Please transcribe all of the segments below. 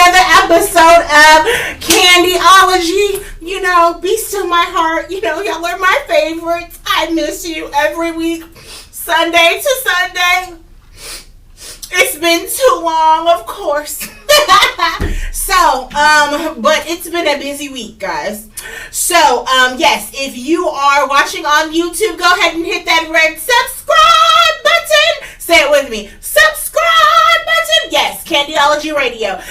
another episode of Candyology. You know, be still my heart. You know, y'all are my favorites. I miss you every week, Sunday to Sunday. It's been too long, of course. But it's been a busy week, guys. So, yes, if you are watching on YouTube, go ahead and hit that red subscribe button. Say it with me. Subscribe button. Yes, Candyology Radio.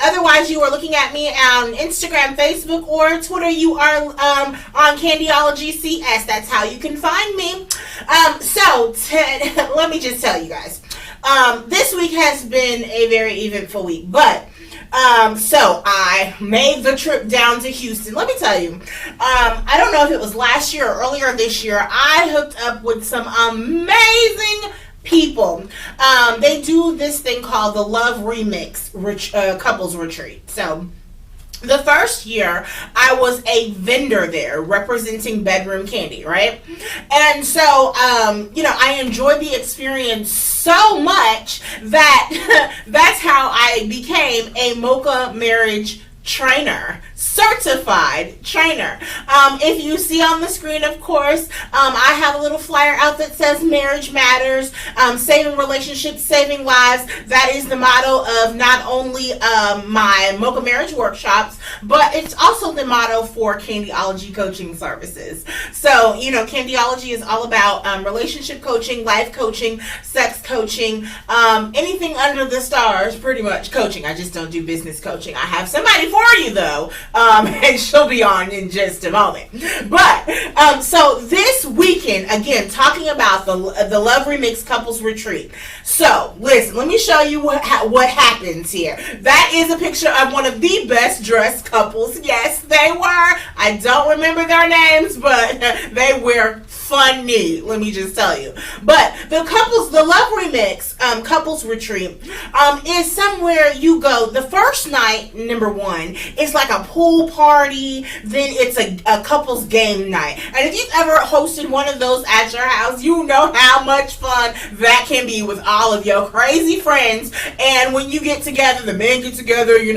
Otherwise you are looking at me on Instagram, Facebook, or Twitter. You are on Candyology CS. That's how you can find me. Let me just tell you guys. This week has been a very eventful week, but so I made the trip down to Houston. Let me tell you, I don't know if it was last year or earlier this year, I hooked up with some amazing people. They do this thing called the Love Remix Couples Retreat. So the first year, I was a vendor there representing Bedroom Candy, right? And so, I enjoyed the experience so much that that's how I became a Mocha marriage trainer, certified trainer. If you see on the screen, of course, I have a little flyer out that says Marriage Matters, saving relationships, saving lives. That is the motto of not only my Mocha Marriage workshops, but it's also the motto for Candyology Coaching Services. So, Candyology is all about relationship coaching, life coaching, sex coaching, anything under the stars, pretty much coaching. I just don't do business coaching. I have somebody for you, though, and she'll be on in just a moment. But so this weekend, again, talking about the Love Remix Couples Retreat. So listen, let me show you what happens here. That is a picture of one of the best dressed couples. Yes, they were. I don't remember their names, but they were funny, let me just tell you. But the Love Remix Couples Retreat is somewhere you go. The first night, number one, is like a pool party. Then it's a couples game night. And if you've ever hosted one of those at your house, you know how much fun that can be with all of your crazy friends. And when you get together, the men get together, we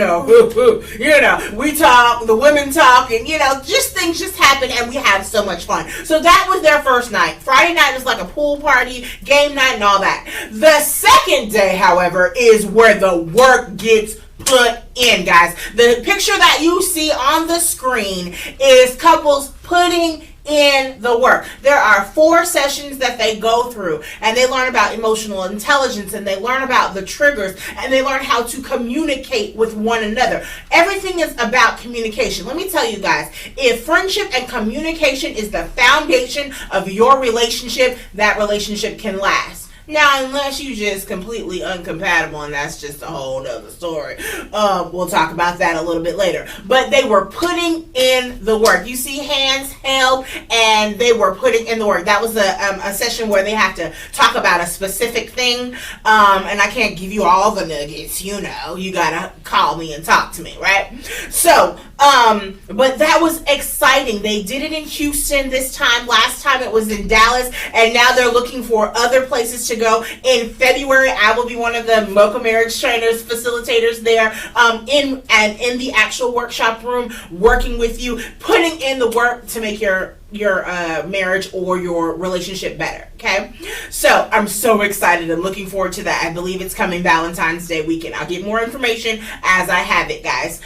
talk, the women talk, and just things just happen, and we have so much fun. So that was their first night. Friday night was like a pool party, game night, and all that. The second day, however, is where the work gets put in, guys. The picture that you see on the screen is couples putting in the work. There are 4 sessions that they go through, and they learn about emotional intelligence, and they learn about the triggers, and they learn how to communicate with one another. Everything is about communication. Let me tell you guys, if friendship and communication is the foundation of your relationship, that relationship can last. Now, unless you just completely uncompatible, and that's just a whole other story. We'll talk about that a little bit later. But they were putting in the work. You see hands held, and they were putting in the work. That was a session where they have to talk about a specific thing, and I can't give you all the nuggets. You gotta call me and talk to me, right? So, but that was exciting. They did it in Houston this time. Last time it was in Dallas, and now they're looking for other places to go. In February, I will be one of the Mocha Marriage trainers, facilitators there, in the actual workshop room, working with you, putting in the work to make your marriage or your relationship better. Okay, so I'm so excited and looking forward to that. I believe it's coming Valentine's Day weekend. I'll get more information as I have it, guys.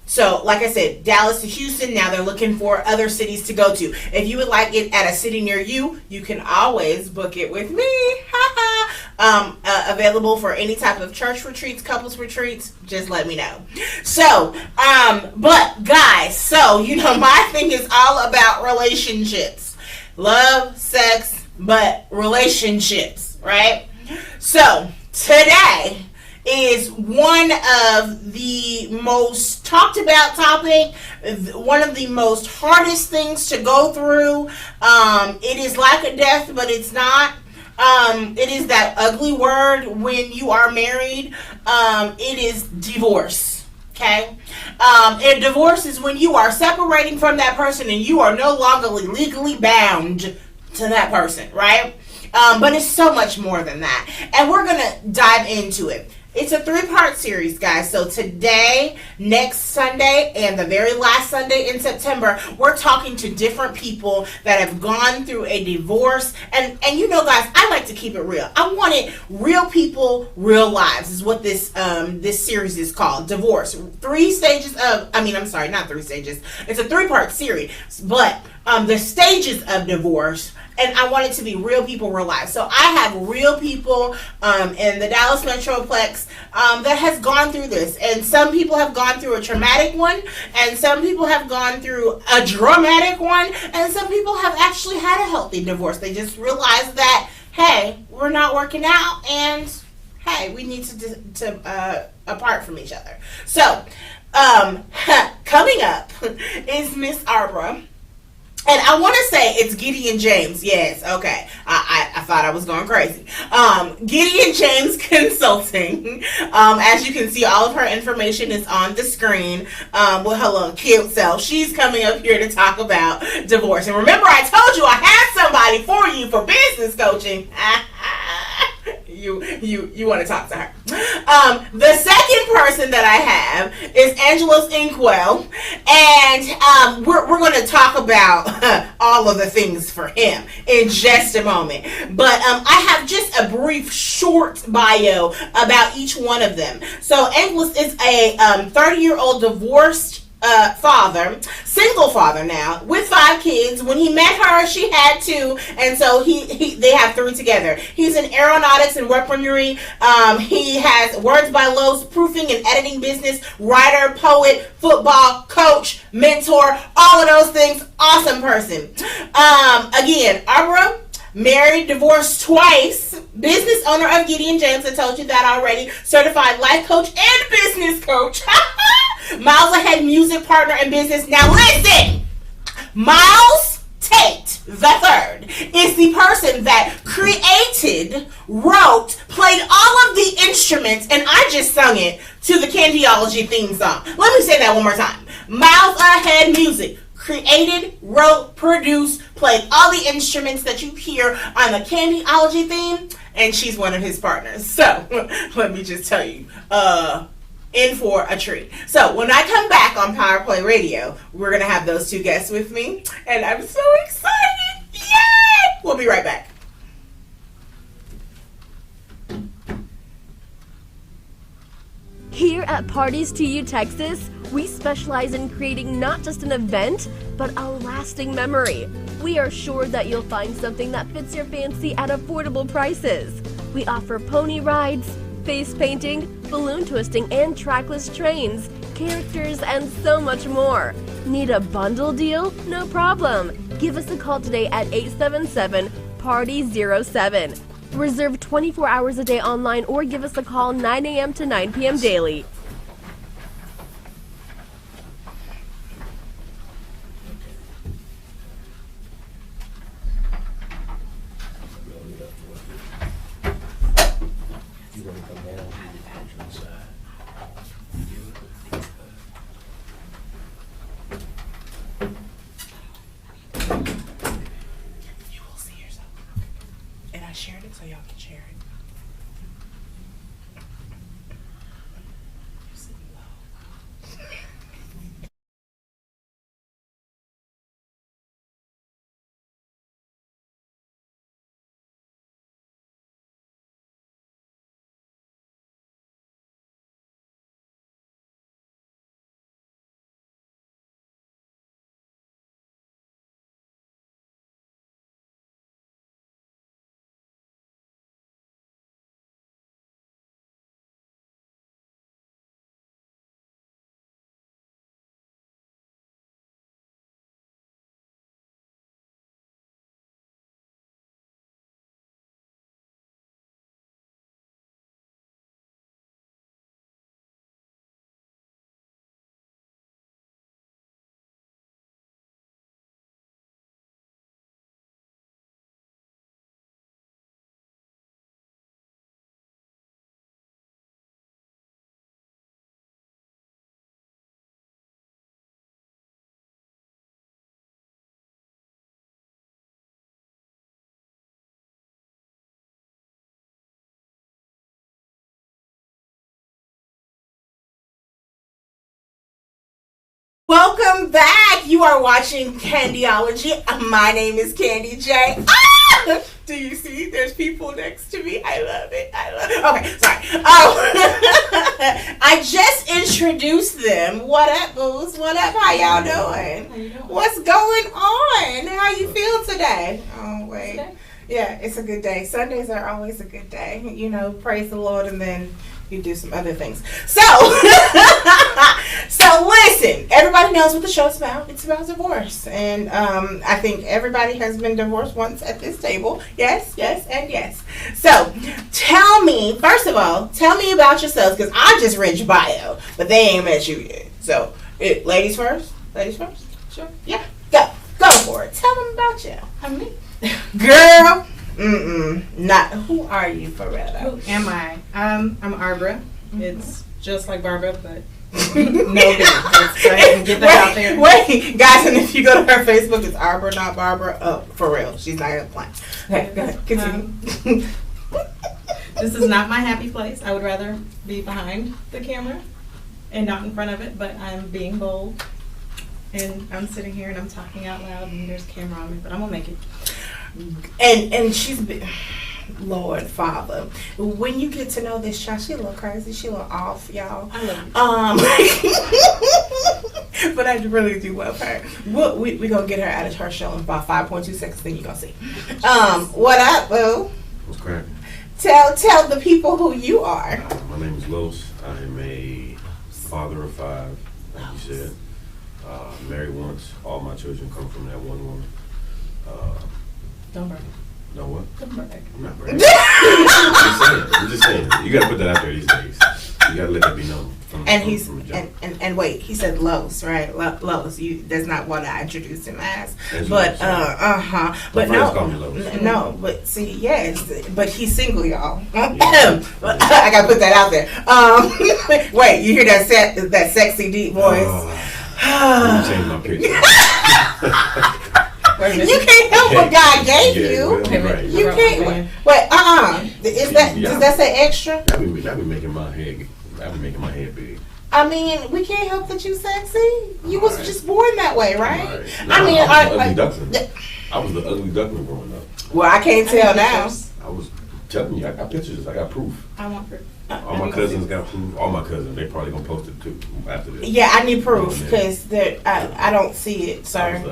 So, like I said, Dallas to Houston, now they're looking for other cities to go to. If you would like it at a city near you, you can always book it with me. Available for any type of church retreats, couples retreats, just let me know. So, but guys, my thing is all about relationships. Love, sex, but relationships, right? So, today is one of the most talked about topic, one of the most hardest things to go through. It is like a death, but it's not. It is that ugly word when you are married. It is divorce. Okay? And divorce is when you are separating from that person and you are no longer legally bound to that person, right? But it's so much more than that. And we're going to dive into it. It's a three-part series, guys. So today, next Sunday, and the very last Sunday in September, we're talking to different people that have gone through a divorce. And you know, guys, I like to keep it real. I wanted real people, real lives is what this series is called. Divorce. Three stages of, I'm sorry, not three stages. It's a three-part series, but the stages of divorce, and I want it to be real people, real life. So I have real people in the Dallas Metroplex that has gone through this, and some people have gone through a traumatic one, and some people have gone through a dramatic one, and some people have actually had a healthy divorce. They just realized that, hey, we're not working out, and hey, we need to apart from each other. So coming up is Miss Arbra. And I want to say it's Gideon James. Yes, okay. I thought I was going crazy. Gideon James Consulting. As you can see, all of her information is on the screen with her little cute self. She's coming up here to talk about divorce. And remember, I told you I had somebody for you for business coaching. You want to talk to her. The second person that I have is Angelos Inkwell, and we're going to talk about all of the things for him in just a moment. But I have just a brief, short bio about each one of them. So Angelos is a 30-year-old divorced father, single father now, with 5 kids. When he met her, she had 2, and so they have 3 together. He's in aeronautics and weaponry. He has Words by Lowe's proofing and editing business, writer, poet, football coach, mentor, all of those things. Awesome person. Again, Arbra, married, divorced twice, business owner of Gideon James, I told you that already, certified life coach and business coach. Miles Ahead music partner in business. Now listen, Miles Tate III is the person that created, wrote, played all of the instruments, and I just sung it to the Candyology theme song. Let me say that one more time. Miles Ahead music created, wrote, produced, played all the instruments that you hear on the Candyology theme, and she's one of his partners. So let me just tell you, in for a treat. So when I come back on Power Play Radio, we're going to have those 2 guests with me, and I'm so excited. Yay! We'll be right back. Here at Parties to You Texas, we specialize in creating not just an event, but a lasting memory. We are sure that you'll find something that fits your fancy at affordable prices. We offer pony rides, face painting, balloon twisting, and trackless trains, characters, and so much more. Need a deal? No problem. Give us a call today at 877-PARTY07. Reserve 24 hours a day online or give us a call 9 a.m. to 9 p.m. daily. Shared it so y'all can share it. Welcome back. You are watching Candyology. My name is Candy J. Ah! Do you see? There's people next to me. I love it. Okay, sorry. I just introduced them. What up, booze? What up? How y'all doing? How you doing? What's going on? How you feel today? Oh, wait. Today? Yeah, it's a good day. Sundays are always a good day. You know, praise the Lord, and then you do some other things. So, so listen. Everybody knows what the show's about. It's about divorce, and I think everybody has been divorced once at this table. Yes, and yes. So, tell me first of all. Tell me about yourselves, because I just read your bio, but they ain't met you yet. So, ladies first. Ladies first. Sure. Yeah, go for it. Tell them about you. I'm me. Girl, not. Who are you, for real? Who am I? I'm Arbra. It's just like Barbara, but no B. Let's go ahead and get that out there. Wait, guys, and if you go to her Facebook, it's Arbra, not Barbara. Oh, for real, she's not even playing. Okay, go ahead, continue. This is not my happy place. I would rather be behind the camera and not in front of it, but I'm being bold. And I'm sitting here and I'm talking out loud and there's a camera on me, but I'm gonna make it. And she's been, Lord Father, when you get to know this child, she a little crazy, she a little off, y'all. I love you. But I really do love her. We gonna get her out of her show in about 5.2 seconds, then you gonna see. What up, boo? What's cracking? Tell the people who you are. My name is Los. I am a father of 5, like you said. Married once. All my children come from that one woman. Don't brag. Know what? Don't brag. I'm not bragging. I'm just saying. You gotta put that out there these days. You gotta let that be known. From a jump. And wait, he said Los, right? Los. That's not what I introduced him as. That's But what but My friends call me Los. no. But see, yes, but he's single, y'all. Yeah. I gotta put that out there. Wait, you hear that sexy deep voice? Let me change my picture. Wait a minute. You can't help what God gave Yeah, you. well, Wait a minute. right. You Right. can't. Wait, Is that Yeah. does that say extra? That be making my head big. I mean, we can't help that you sexy. You was Alright. just born that way, right? Alright. I mean, I was the ugly duckling. yeah. I was the ugly duckling growing up. Well, I can't tell now. I was telling you, I got pictures, I got proof. I want proof. All my cousins got proof. All my cousins, they probably gonna post it too after this. Yeah, I need proof Yeah. because I don't see it, sir. I was the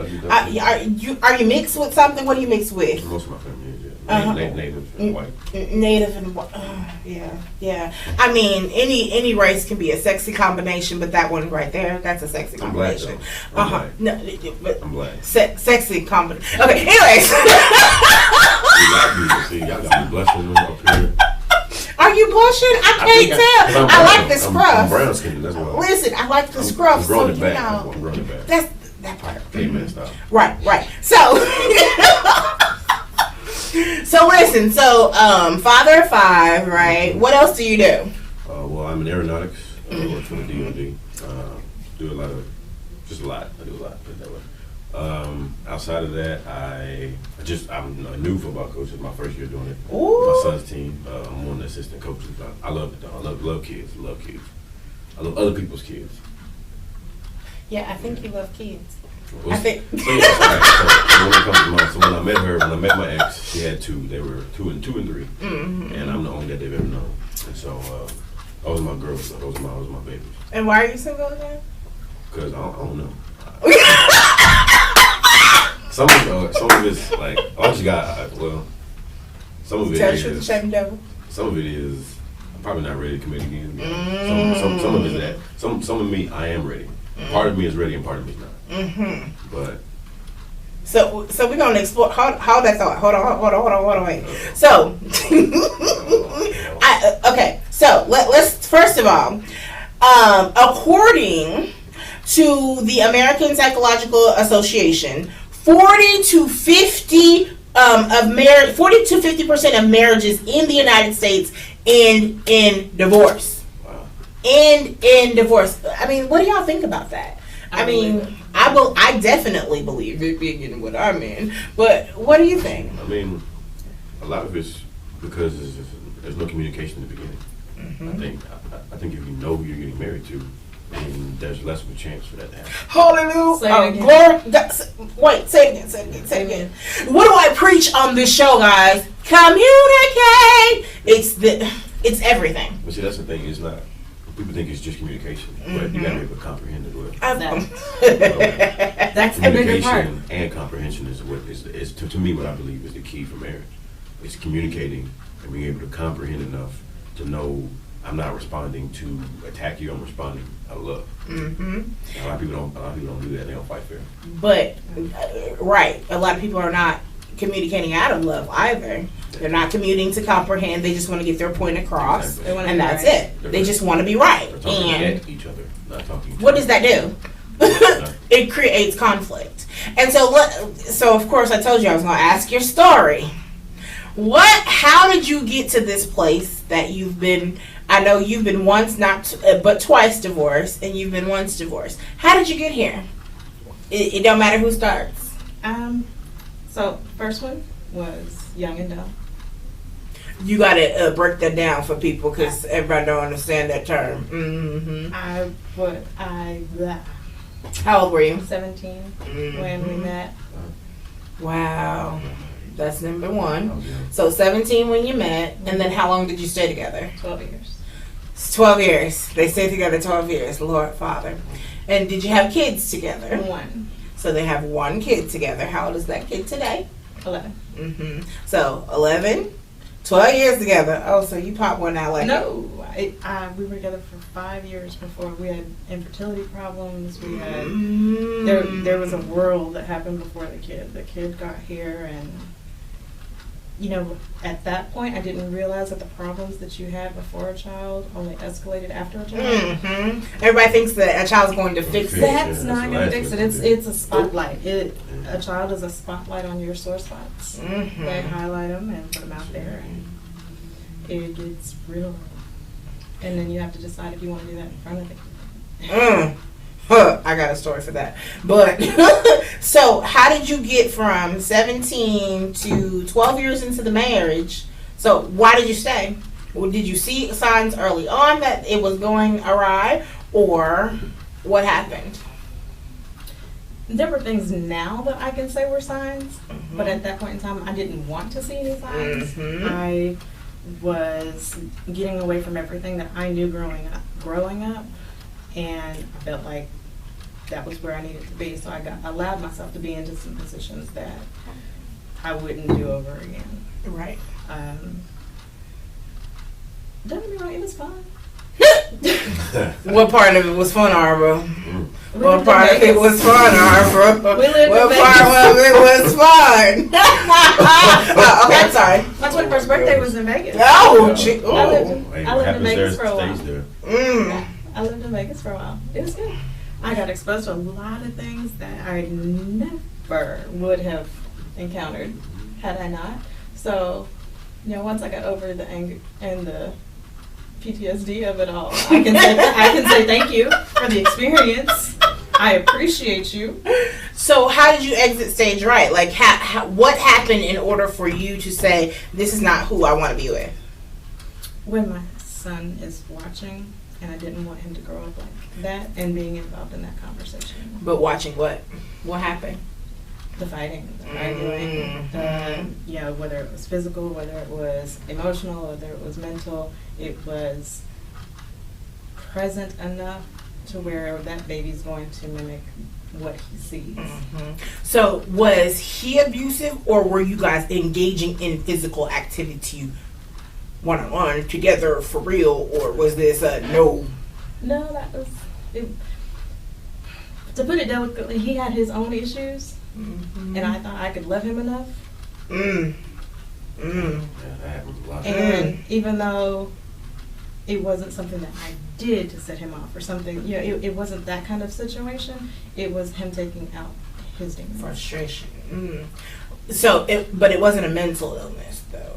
ugly duckling. Are you mixed with something? What are you mixed with? Most of my family is, yeah. Uh-huh. Native and white. Native and yeah. I mean, any race can be a sexy combination, but that one right there, that's a sexy I'm black combination. though. I'm black. No, but I'm black. sexy combination. Okay. Anyways, See, y'all got me blushing up here. are you blushing? I can't tell. I like the I'm scruff. brown skinned, that's why. Listen, I like the I'm scruff, so growing you it back. know. I'm growing it back. That's that part. Caveman style. Right. So listen, father of 5, right? What else do you do? Well, I'm in aeronautics. I work for the DoD. Do a lot. I do a lot. Put it that way. Outside of that, I'm a new football coach. It's my first year doing it. Ooh. My son's team. I'm one of the assistant coaches. I love it though. I love kids. I love other people's kids. Yeah, I think you love kids. Well, I think- So, yeah, that's right. So when it comes to when I met my ex, she had 2. They were 2 and 3, Mm-hmm. and I'm the only that they've ever known. And so those are my girls. Those are my babies. And why are you single again? Cause I don't know. Some of it's like I just got some of it Tell the truth, is shame the devil. some of it is I'm probably not ready to commit again. Some of it is that some of me I am ready. Part of me is ready and part of me is not. Mm-hmm. But So we're gonna explore. Hold that thought. Hold on. Wait. So, okay. So let's first of all, according to the American Psychological Association, 40 to 50% of marriages in the United States end in divorce. wow. In divorce. I mean, what do y'all think about that? I mean, I definitely believe it being what I'm in. But what do you think? I mean, a lot of it's because there's no communication in the beginning. Mm-hmm. I think if you know who you're getting married to, and there's less of a chance for that to happen. Hallelujah. Say it again. Wait, say it again. What do I preach on this show, guys? Communicate. It's everything. But see, that's the thing. It's not. People think it's just communication, but you gotta be able to comprehend as well. That's the bigger part. Communication and comprehension is what is to me what I believe is the key for marriage. It's communicating and being able to comprehend enough to know I'm not responding to attack you. I'm responding out of love. Mm-hmm. A lot of people don't do that. They don't fight fair. But right, a lot of people are not communicating out of love either. They're not communicating to comprehend. They just want to get their point across, Exactly. and that's right. it. They just want to be right. They're talking And at each other, not talking. what does that do? It creates conflict. And so of course I told you I was going to ask your story. How did you get to this place that you've been, I know you've been once, but twice divorced, and you've been once divorced. How did you get here? It don't matter who starts. So first one was young and dumb. You got to break that down for people because everybody don't understand that term. Mm-hmm. How old were you? 17 Mm-hmm. when we met. Wow. That's number one. Oh, yeah. So 17 when you met, and then how long did you stay together? 12 years. It's 12 years. They stayed together 12 years, Lord Father. And did you have kids together? One. So they have one kid together. How old is that kid today? 11. Mm-hmm. So 11, 12 years together. Oh, so you pop one out like No, we were together for 5 years before. We had infertility problems. We had there was a world that happened before the kid. The kid got here, and at that point, I didn't realize that the problems that you had before a child only escalated after a child. Mm-hmm. Everybody thinks that a child's going to fix it. That's not the going to last fix one it. to do. It's a spotlight. A child is a spotlight on your sore spots. Mm-hmm. They highlight them and put them out there, and it gets real. And then you have to decide if you want to do that in front of the kid. I got a story for that. But so how did you get from 17 to 12 years into the marriage? So why did you stay? Well, did you see signs early on that it was going awry, or what happened? There were things now that I can say were signs, but at that point in time, I didn't want to see any signs. Mhm. I was getting away from everything that I knew growing up, and I felt like that was where I needed to be. So I allowed myself to be into some positions that I wouldn't do over again. Right. Don't get me wrong, it was fun. What part of it was fun, Arbor? We What lived in part of it Vegas. was fun, Arbor? We lived in What Vegas. part of it was fun? Okay, I'm sorry. My 21st birthday was in Vegas. Oh, gee. I lived Oh. in- Hey, I what lived in happens Vegas there for a while. stays there. I lived in Vegas for a while. It was good. I got exposed to a lot of things that I never would have encountered had I not. So, once I got over the anger and the PTSD of it all, I can say thank you for the experience. I appreciate you. So how did you exit stage right? Like, what happened in order for you to say, this is not who I want to be with? When my son is watching, and I didn't want him to grow up like that, and being involved in that conversation. But watching what? What happened? The fighting, the arguing, whether it was physical, whether it was emotional, whether it was mental, it was present enough to where that baby's going to mimic what he sees. So was he abusive, or were you guys engaging in physical activity one-on-one together for real, or was this no? No, that was it. To put it delicately, he had his own issues, and I thought I could love him enough. Yeah, that happens a lot. And even though it wasn't something that I did to set him off or something, it wasn't that kind of situation. It was him taking out his demons. Frustration. So, but it wasn't a mental illness, though.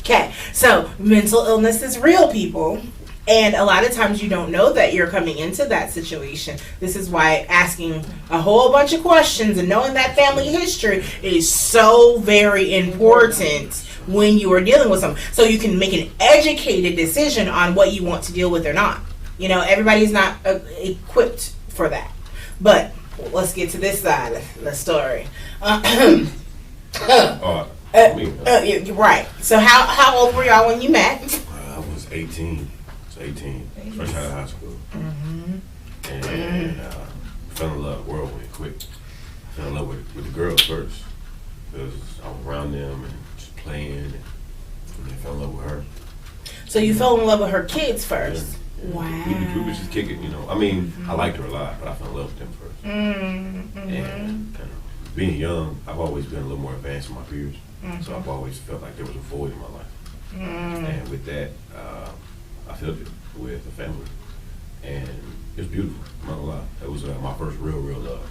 Okay, so mental illness is real, people. And a lot of times you don't know that you're coming into that situation. This is why asking a whole bunch of questions and knowing that family history is so very important when you are dealing with someone, so you can make an educated decision on what you want to deal with or not. You know, everybody's not equipped for that. But let's get to this side of the story. You're right. So how old were y'all when you met? I was 18. Fresh out of high school. And fell in love whirlwind quick. I fell in love with the girls first. Because I was around them and just playing, and then fell in love with her. So you fell in love with her kids first? Yeah. Wow. We was just kicking, you know. I mean, I liked her a lot, but I fell in love with them first. And being young, I've always been a little more advanced than my peers. So I've always felt like there was a void in my life. And with that, I filled it with a family. And it was beautiful, I'm not gonna lie. It was my first real love.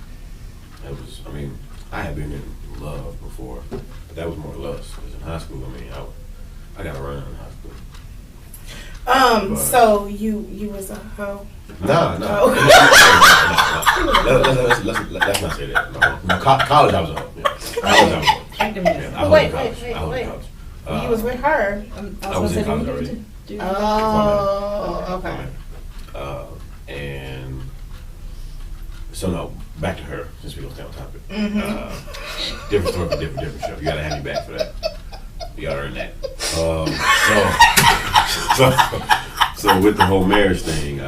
It was, I mean, I had been in love before, but that was more lust. Because in high school, I mean, I got around in high school. So you was a hoe? Nah. Let's not say that. No, college, I was a hoe. Yeah. College, I was a hoe. Yeah, Wait. You You was with her. I was in college already. Oh, okay. And so no, back to her, since we don't stay on topic. Different story for different show. You gotta have me back for that. You gotta earn that. So with the whole marriage thing,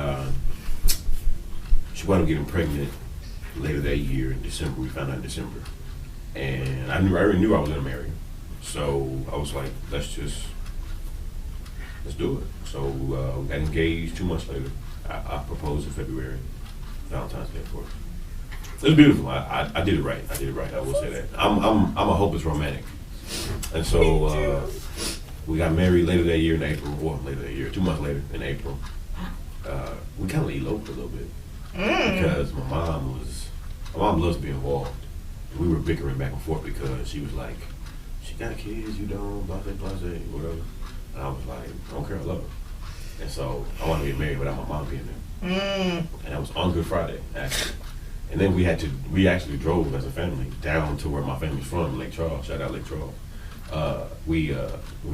she wound up getting pregnant later that year in December. We found out in December. And I already knew I was gonna marry her. So I was like, let's do it. So we got engaged 2 months later. I proposed in February, Valentine's Day, of course. It was beautiful. I did it right. I will say that. I'm a hopeless romantic, and so we got married later that year in April. Well, later that year, 2 months later in April. We kind of eloped a little bit because my mom loves to be involved. We were bickering back and forth because she was like, "She got kids, you don't, blase, whatever." And I was like, "I don't care, I love her." And so I wanted to get married without my mom being there. And that was on Good Friday, actually. And then we actually drove as a family down to where my family's from, Lake Charles. Shout out Lake Charles. We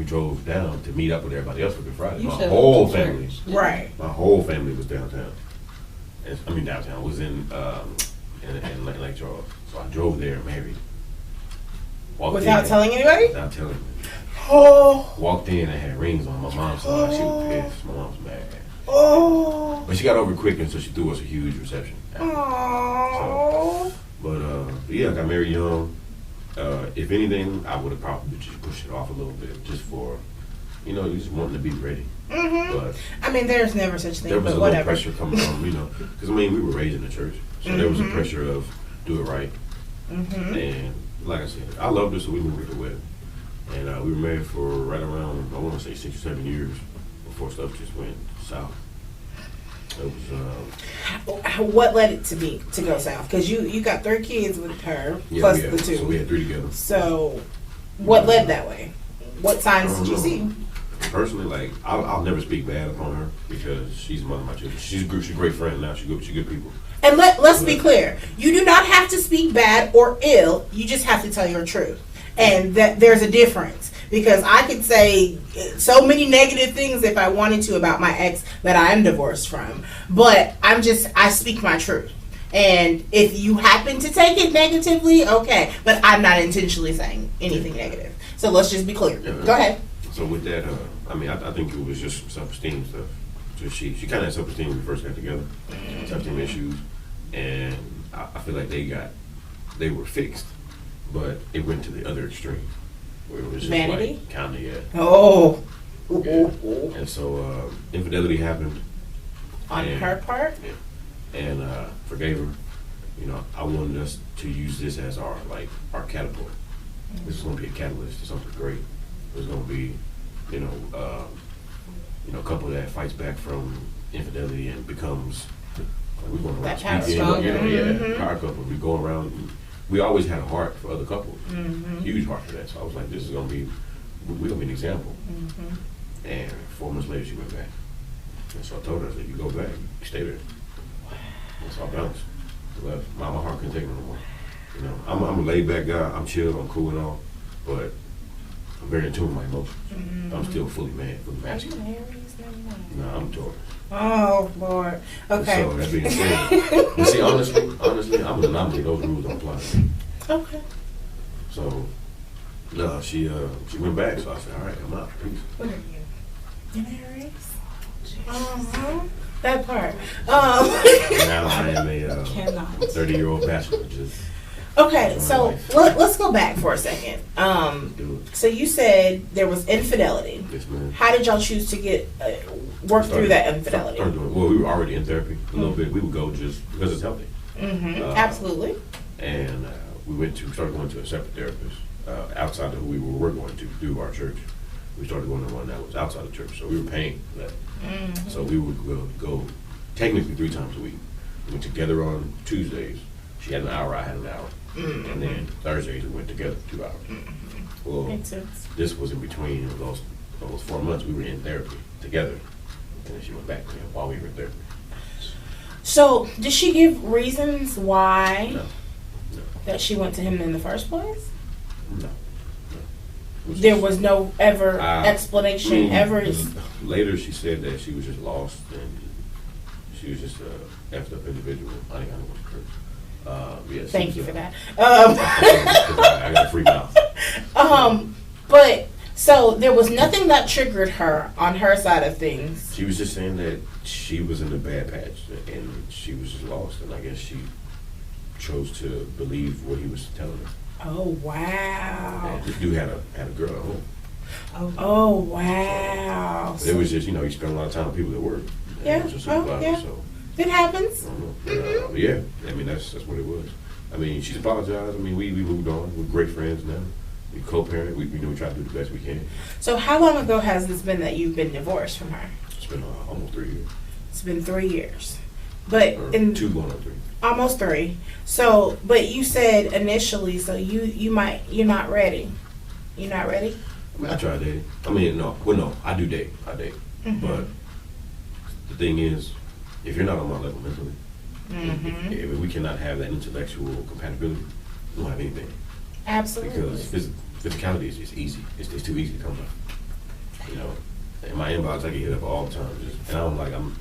drove down to meet up with everybody else for Good Friday. My whole family, Right. my whole family was downtown. Downtown was in Lake Charles. So I drove there married. Without telling anybody? Without telling anybody. Oh. Walked in and had rings on. My mom saw it. She was pissed. My mom was mad. Oh. But she got over it quick, and so she threw us a huge reception. Oh. Yeah, I got married young. If anything, I would have probably just pushed it off a little bit, just for, just wanting to be ready. But I mean, there's never such thing. there was but a whatever. little pressure coming from, because we were raised in the church, so there was a pressure of do it right. And like I said, I loved her, so we moved to the wedding. And we were married for right around, I want to say 6 or 7 years before stuff just went south. It was. What led it to go south? Because you got 3 kids with her, plus the 2. So we had 3 together. So, what led that way? What signs did you see? Personally, I'll never speak bad upon her because she's the mother of my children. She's a great friend now. She's good people. And let's be clear. You do not have to speak bad or ill. You just have to tell your truth. And that there's a difference. Because I could say so many negative things if I wanted to about my ex that I am divorced from. But I speak my truth. And if you happen to take it negatively, okay. But I'm not intentionally saying anything negative. So let's just be clear. Yeah. Go ahead. So with that, I think it was just self-esteem stuff. So she kind of had self-esteem when we first got together. Self-esteem issues. And I feel like they were fixed. But it went to the other extreme. Where it was just vanity? Like, kind of, yeah. Oh. Yeah. And so infidelity happened. On her part? Yeah. And forgave her. I wanted us to use this as our catapult. This is going to be a catalyst to something great. It was going to be, a couple that fights back from infidelity and becomes, we're going That around speaking, power couple. We go around. We always had a heart for other couples, huge heart for that. So I was like, this is going to be, we're going to be an example. And 4 months later, she went back. And so I told her, I said, you go back, you stay there. And so I bounced. My heart couldn't take it no more. I'm a laid back guy. I'm chill. I'm cool and all. But I'm very in tune with my emotions. I'm still fully mad, fully Are you masculine. an Aries? No, you're not. No, I'm Taurus. Oh, Lord. Okay. So that being said, but see, honestly, I'm an anomaly. Those rules don't apply to me. Okay. So, no, she went back. So I said, all right, I'm out. Peace. What are you? An Aries? Uh-huh. That part. Now I am a Cannot. 30-year-old bachelor. Just Okay, so let's go back for a second. do it. So you said there was infidelity. Yes, man. How did y'all choose to get work through that infidelity? Started doing, well, we were already in therapy a little bit. We would go just because it's healthy. Absolutely. And we started going to a separate therapist outside of who we were going to do our church. We started going to one that was outside the church, so we were paying for that. So we would go technically 3 times a week. We went together on Tuesdays. She had an hour, I had an hour. And then Thursdays we went together 2 hours. Well, Makes sense. this was in between those 4 months we were in therapy together. And then she went back to him while we were in therapy. So did she give reasons why No, no, that she went to him in the first place? no. There was no ever I explanation mean, ever. Later, she said that she was just lost and she was just a effed up individual. I think I know what's curse. Yes. Thank you for that. I got a free mouth. But so there was nothing that triggered her on her side of things. She was just saying that she was in a bad patch and she was just lost, and I guess she chose to believe what he was telling her. Oh wow! And this dude had a girl at home. Oh wow! But it was just, you spend a lot of time with people that work. And Yeah. it was just Oh, supervisor, yeah. So. It happens. I don't know. But yeah, I mean, that's what it was. I mean, she's apologized. I mean, we moved on. We're great friends now. We co-parent. We try to do the best we can. So how long ago has this been that you've been divorced from her? It's been almost 3 years. It's been 3 years, but Or in 2 going on 3. almost 3. So, but you said initially, so you're not ready. You're not ready. I mean, I try dating. I mean, no, I do date. I date. But the thing is, if you're not on my level mentally, if we cannot have that intellectual compatibility, we don't have anything. Absolutely. Because physicality is just easy. It's too easy to come by. In my inbox, I get hit up all the time, and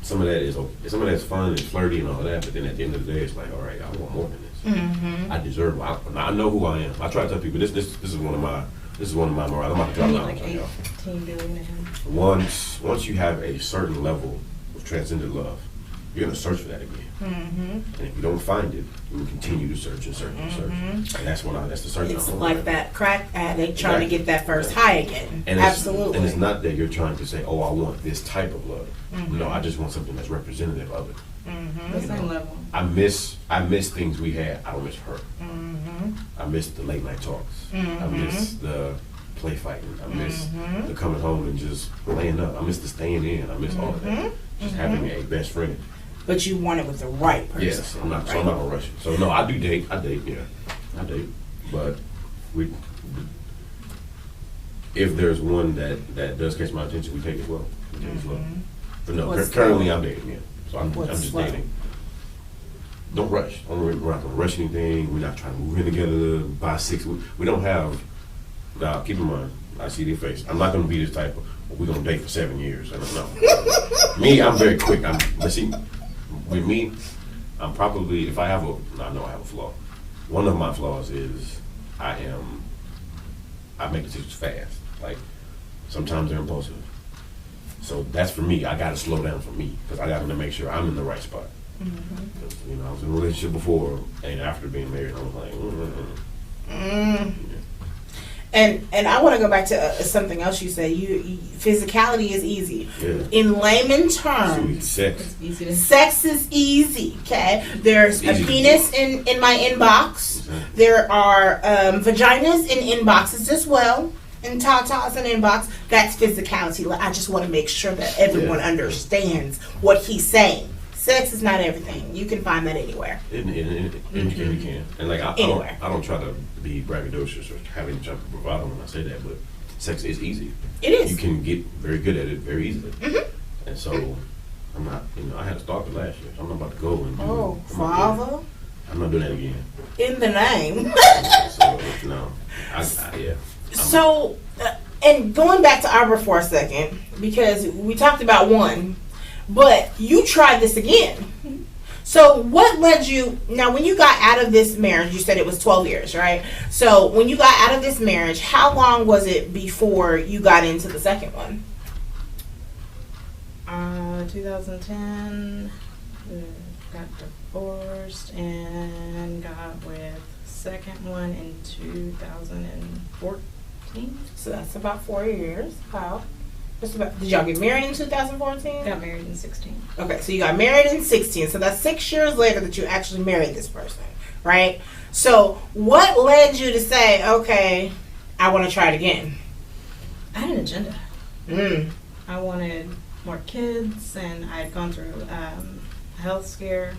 some of that is okay. Some of that's fun and flirty and all that, but then at the end of the day, it's like, all right, I want more than this. I deserve. I know who I am. I try to tell people this is one of my morals. I'm about to drop down Like on y'all. 18 billion to him. Once you have a certain level of transcendent love, you're gonna search for that again. And if you don't find it, you will continue to search and search and search. And that's the search. It's I'm on like right that crack addict trying to Exactly. get that first high again. And Absolutely. And it's not that you're trying to say, oh, I want this type of love. No, I just want something that's representative of it. The same level. I miss things we had. I don't miss her. I miss the late night talks. I miss the play fighting. I miss the coming home and just laying up. I miss the staying in. I miss all of that. Just having a best friend. But you want it with the right person. Yes, I'm not right? gonna rush it. So no, I do date. I date, but if there's one that does catch my attention, we take it slow. We take it slow. But no, What's currently slow? I'm dating. Yeah, so I'm What's just slow? dating. Don't rush. We're not gonna rush anything. We're not trying to move in together by 6. We don't have. Now, keep in mind, I see their face. I'm not gonna be this type of. We're gonna date for 7 years. I don't know. Me, I'm very quick. But see, with me, I'm probably I know I have a flaw. One of my flaws is I make decisions fast. Like sometimes they're impulsive. So that's for me. I gotta slow down for me because I gotta make sure I'm in the right spot. 'Cause, I was in a relationship before, and after being married, I was like, And I want to go back to something else you said. You physicality is easy. Yeah. In layman sweet terms, sex. It's easy to sex is easy. Okay, there's a Easy to penis in my inbox. Exactly. There are vaginas in inboxes as well, and tatas in inbox. That's physicality. Like, I just want to make sure that everyone Yeah. understands what he's saying. Sex is not everything. You can find that anywhere. You can. And like Anywhere. I don't try to be braggadocious or have any type of bravado when I say that, but sex is easy. It is. You can get very good at it very easily. And so I'm not. I had a stalker last year. So I'm not about to go and do. Oh, I'm not doing- Father, I'm not doing that again. in the name. So no, yeah. So, and going back to Arbor for a second, because we talked about one, but you tried this again. So what led you, now when you got out of this marriage, you said it was 12 years, right? So when you got out of this marriage, how long was it before you got into the second one? 2010, got divorced and got with second one in 2014. So that's about 4 years. Wow. Just about, did y'all get married in 2014? Got married in 16. Okay, so you got married in 16. So that's 6 years later that you actually married this person, right? So what led you to say, okay, I want to try it again? I had an agenda. Mm. I wanted more kids, and I had gone through a health scare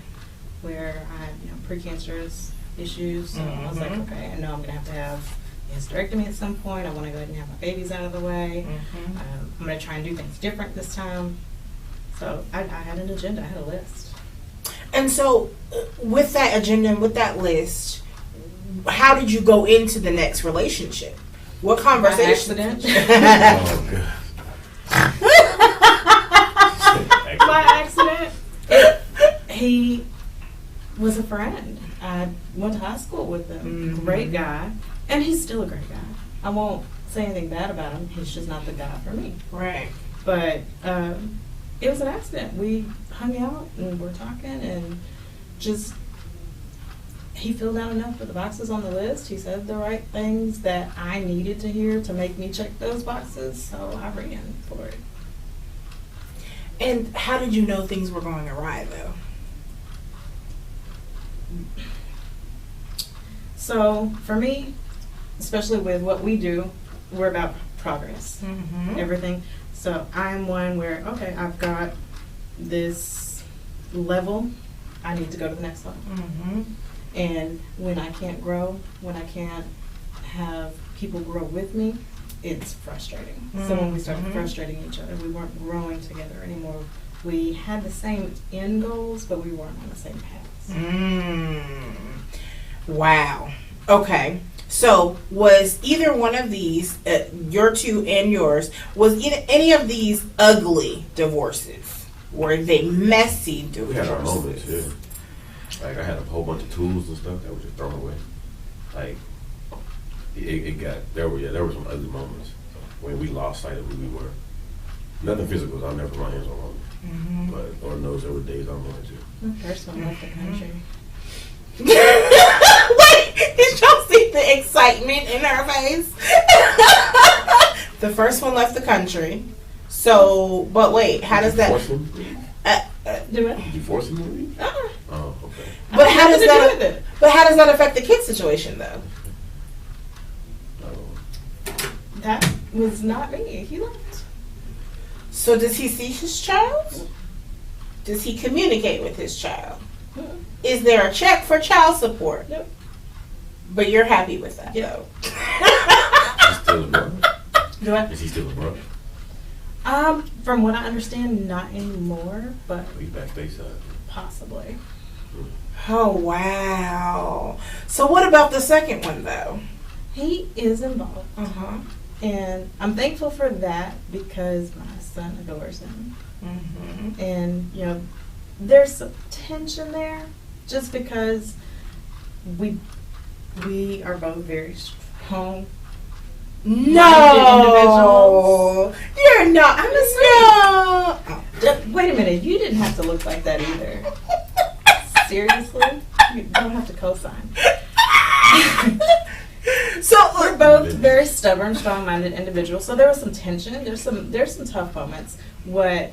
where I had, precancerous issues. So I was like, okay, I know I'm going to have a hysterectomy at some point. I want to go ahead and have my babies out of the way. I'm going to try and do things different this time. So I had an agenda. I had a list. And so with that agenda and with that list, how did you go into the next relationship? What conversation? By accident. Oh, God. By accident. He was a friend. I went to high school with him. Great guy. And he's still a great guy. I won't say anything bad about him. He's just not the guy for me. Right. But it was an accident. We hung out and we're talking, and just he filled out enough of the boxes on the list. He said the right things that I needed to hear to make me check those boxes, so I ran for it. And how did you know things were going awry, though? So for me, especially with what we do, we're about progress. Everything. So I'm one where, okay, I've got this level, I need to go to the next level. And when I can't grow, when I can't have people grow with me, it's frustrating. So when we started frustrating each other, we weren't growing together anymore. We had the same end goals, but we weren't on the same paths. Wow. Okay. So was either one of these, your two and yours, was either any of these ugly divorces? Were they messy divorces? We had our moments, yeah. Like, I had a whole bunch of tools and stuff that were just thrown away. Like, there were some ugly moments when we lost sight of who we were. Nothing physical, I'll never put my hands on women. But Lord knows there were days I'm going to. First one left the country. Wait, did y'all see the excitement in her face? The first one left the country. So, but wait, how does that? Force him? Do it? Did you force him to leave? Uh-uh. Oh, okay. But how does Nothing to do that? with it. But how does that affect the kid situation, though? That was not me. He left. So does he see his child? Does he communicate with his child? Mm-mm. Is there a check for child support? Nope. But you're happy with that, Yeah. though. He's still a brother? Do I? Is he still a brother? From what I understand, not anymore, but Oh, he's back stateside. possibly. Oh, wow. So what about the second one, though? He is involved. Uh-huh. And I'm thankful for that because my son adores him. Mm-hmm. And, there's some tension there just because we are both very strong. No, you're not. I'm Wait a minute, you didn't have to look like that either. Seriously? You don't have to co-sign. So We're both very stubborn, strong-minded individuals. So there was some tension. There's some tough moments. What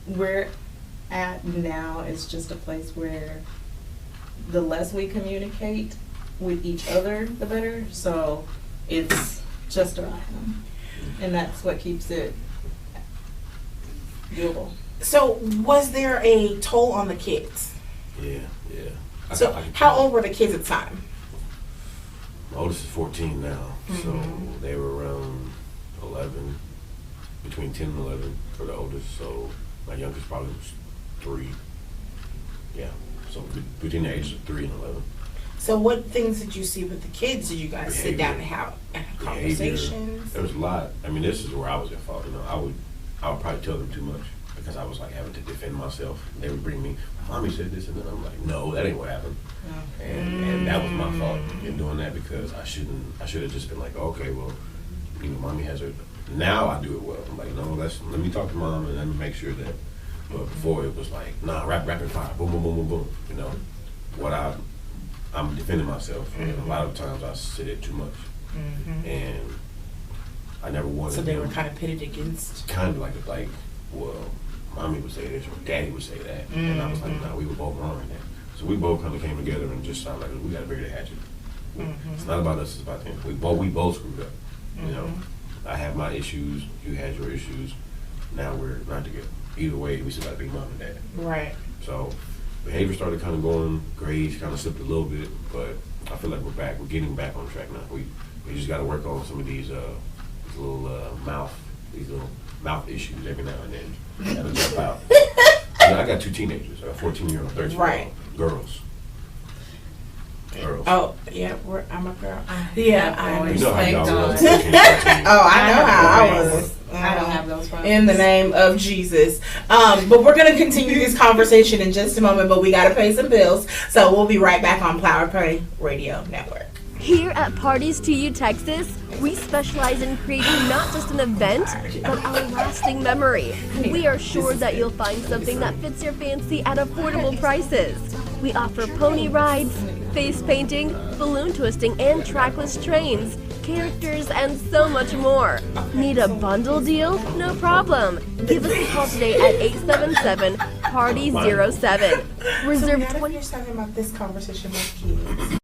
we're at now is just a place where the less we communicate with each other, the better. So it's just about him, and that's what keeps it doable. So was there a toll on the kids? Yeah. So how old were the kids at the time? My oldest is 14 now, so they were around 11, between 10 and 11 for the oldest, so my youngest probably was 3. Yeah, so between the ages of 3 and 11. So what things did you see with the kids? Did you guys sit down and have conversations? There was a lot. I mean, this is where I was at fault. I would probably tell them too much because I was like having to defend myself. They would bring me, "Mommy said this," and then I'm like, "No, that ain't what happened." And that was my fault in doing that because I should have just been like, "Okay, well, Mommy has her." Now I do it well. I'm like, "No, let me talk to Mom and let me make sure that." But before it was like, "Nah, rapid fire, boom, boom, boom, boom, boom." I'm defending myself, and a lot of times I said it too much, and I never wanted. So they were kind of pitted against. Kind of like, well, Mommy would say this or Daddy would say that, and I was like, no, we were both wrong in that. So we both kind of came together and just sounded like we got to bury the hatchet. It's not about us; it's about them. We both screwed up. I have my issues, you had your issues. Now we're not together. Either way, we still got to be Mom and Dad. Right. So behavior started kind of going, grades kind of slipped a little bit, but I feel like we're back. We're getting back on track now. We just got to work on some of these little mouth issues every now and then. Gotta jump out. I got 2 teenagers, a 14-year-old, 13-year-old, Right. Girls. Oh, yeah, I'm a girl. Yeah, I You know how y'all understand. was. 13, 14. Oh, I know how I was. I don't have those problems. In the name of Jesus. But we're going to continue this conversation in just a moment, but we got to pay some bills. So we'll be right back on Power Play Radio Network. Here at Parties to You Texas, we specialize in creating not just an event, but a lasting memory. We are sure that you'll find something that fits your fancy at affordable prices. We offer pony rides, face painting, balloon twisting, and trackless trains, characters, and so much more. Need a bundle deal? No problem. Give us a call today at 877-PARTY07. Reserve 20. You're talking about this conversation with kids.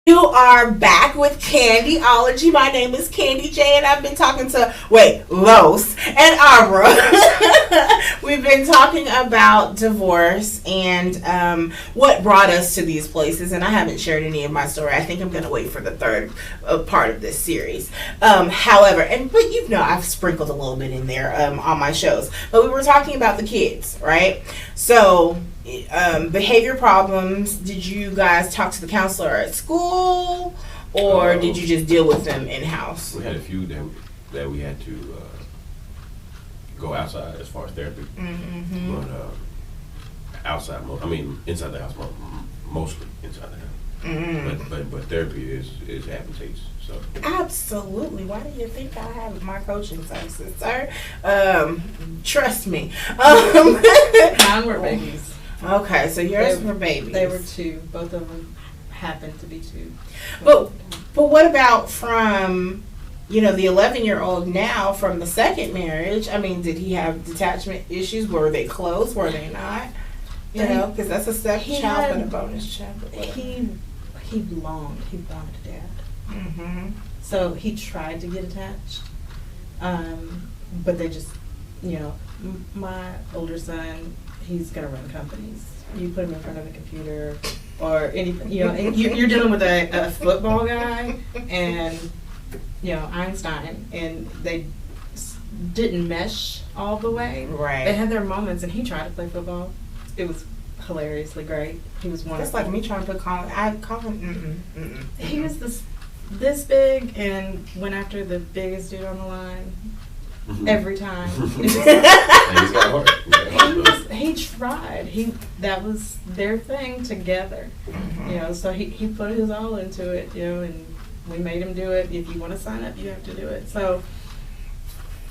You are back with Candyology. My name is Candy J, and I've been talking to Los and Abra. We've been talking about divorce and what brought us to these places. And I haven't shared any of my story. I think I'm going to wait for the third part of this series. However, but I've sprinkled a little bit in there on my shows. But we were talking about the kids, right? So behavior problems. Did you guys talk to the counselor at school, or did you just deal with them in house? We had a few that we had to go outside as far as therapy, but outside. Inside the house, mostly inside the house. But therapy is advantageous. So Absolutely. Why do you think I have my coaching services, sir? Trust me. Mine were babies. Okay, so yours They- were babies. They were 2. Both of them happened to be 2. But what about from, the 11-year-old now from the second marriage? I mean, did he have detachment issues? Were they close? Were they not? Because that's a He stepchild had- and a bonus child. he wanted a dad. Mm-hmm. So he tried to get attached, but they just, my older son, he's gonna run companies. You put him in front of a computer or anything, and you're dealing with a football guy and, Einstein, and they didn't mesh all the way. Right. They had their moments, and he tried to play football. It was hilariously great. He was That's wonderful. like me trying to put Colin. He was this big and went after the biggest dude on the line every time. And he's got heart. He's got heart. He tried. That was their thing together. So he put his all into it, and we made him do it. If you want to sign up, you have to do it. So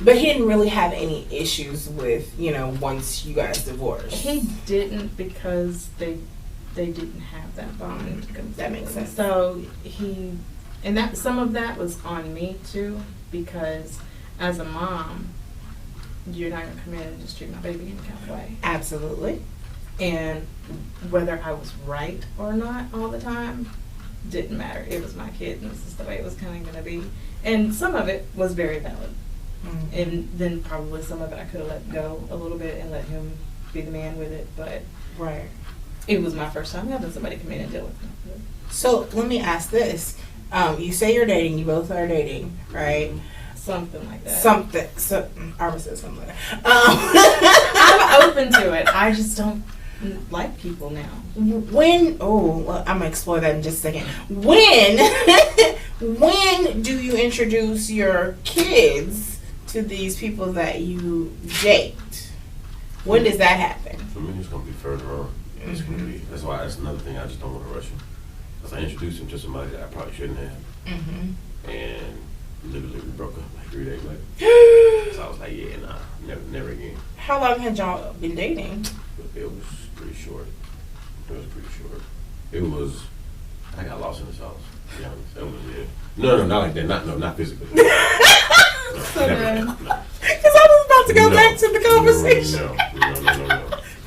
But he didn't really have any issues with, once you guys divorced. he didn't because they didn't have that bond. That makes sense. So and some of that was on me too, because as a mom, you're not gonna come in and just treat my baby any kind of way. Absolutely. And whether I was right or not all the time didn't matter. It was my kid, and this is the way it was kind of gonna be. And some of it was very valid, and then probably some of it I could have let go a little bit and let him be the man with it. But Right. it was my first time having somebody come in and deal with me. So let me ask this. You say you're dating, you both are dating, right? Something like that. I would say something like that. I'm open to it. I just don't like people now. Well, I'm gonna explore that in just a second. When do you introduce your kids to these people that you date? When does that happen? For me, it's gonna be further on. It's gonna be. That's why that's another thing. I just don't want to rush him. Because I introduced him to somebody that I probably shouldn't have, and literally we broke up like 3 days later. So I was like, yeah, nah, never again. How long had y'all been dating? It was pretty short. It was. I got lost in the sauce. To be honest, that was it. No, not like that. Not physically. No, never. No. Because I was about to go back to the conversation. No.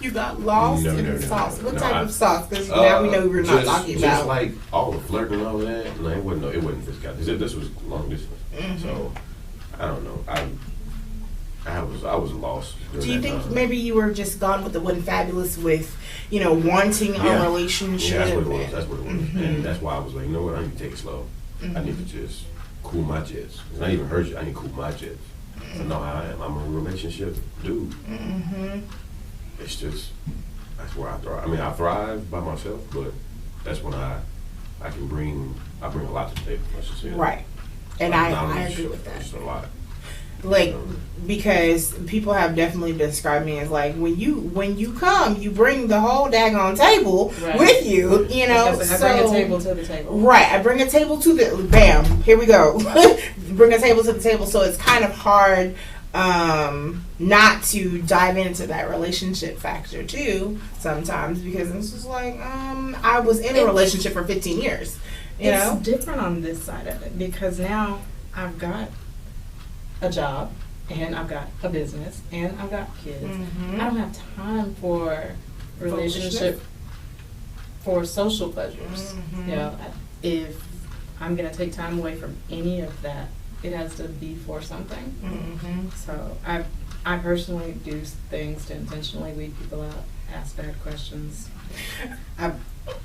You got lost No, in no, the no, sauce. no, What no, type I- of sauce? Because now we know we're not talking Just about. like all the flirting and all of that. No, it wasn't physical. This was long distance. So I don't know. I was lost. Do you think maybe you were just gone with the one fabulous with, wanting a relationship? Yeah, that's what it was. And that's why I was like, you know what? I need to take it slow. I need to just cool my jets. It's not even hurt you. I need to cool my jets. I know how I am. I'm a relationship dude. It's just, that's where I thrive. I mean, I thrive by myself, but that's when I bring a lot to the table. Let's just say that. Right. And Like I knowledge, agree with that. Just a lot. Like, because people have definitely described me as like, when you come, you bring the whole daggone table Right. with you, I bring a table to the table. Right, I bring a table to the, bam, here we go. Bring a table to the table, so it's kind of hard not to dive into that relationship factor too sometimes, because it's just like, I was in a relationship for 15 years, you It's know? different on this side of it because now I've got a job and I've got a business and I've got kids. I don't have time for relationship, for social pleasures. If I'm gonna take time away from any of that, it has to be for something. So I personally do things to intentionally weed people out, ask bad questions.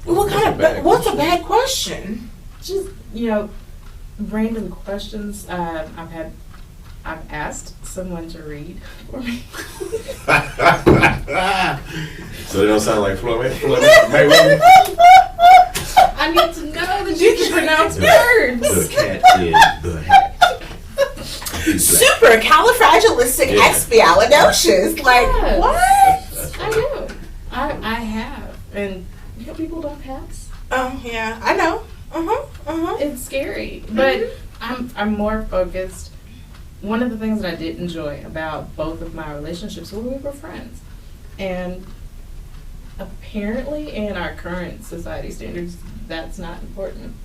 What's a bad question? Just random questions. I've asked someone to read for me. So they don't sound like Floyd. I need to know that you can pronounce words. The cat in the hat. Supercalifragilisticexpialidocious. Like, Yes. what? That's I do. I have, and people don't pass. Oh, yeah, I know. It's scary, but I'm more focused. One of the things that I did enjoy about both of my relationships was we were friends, and apparently in our current society standards, that's not important.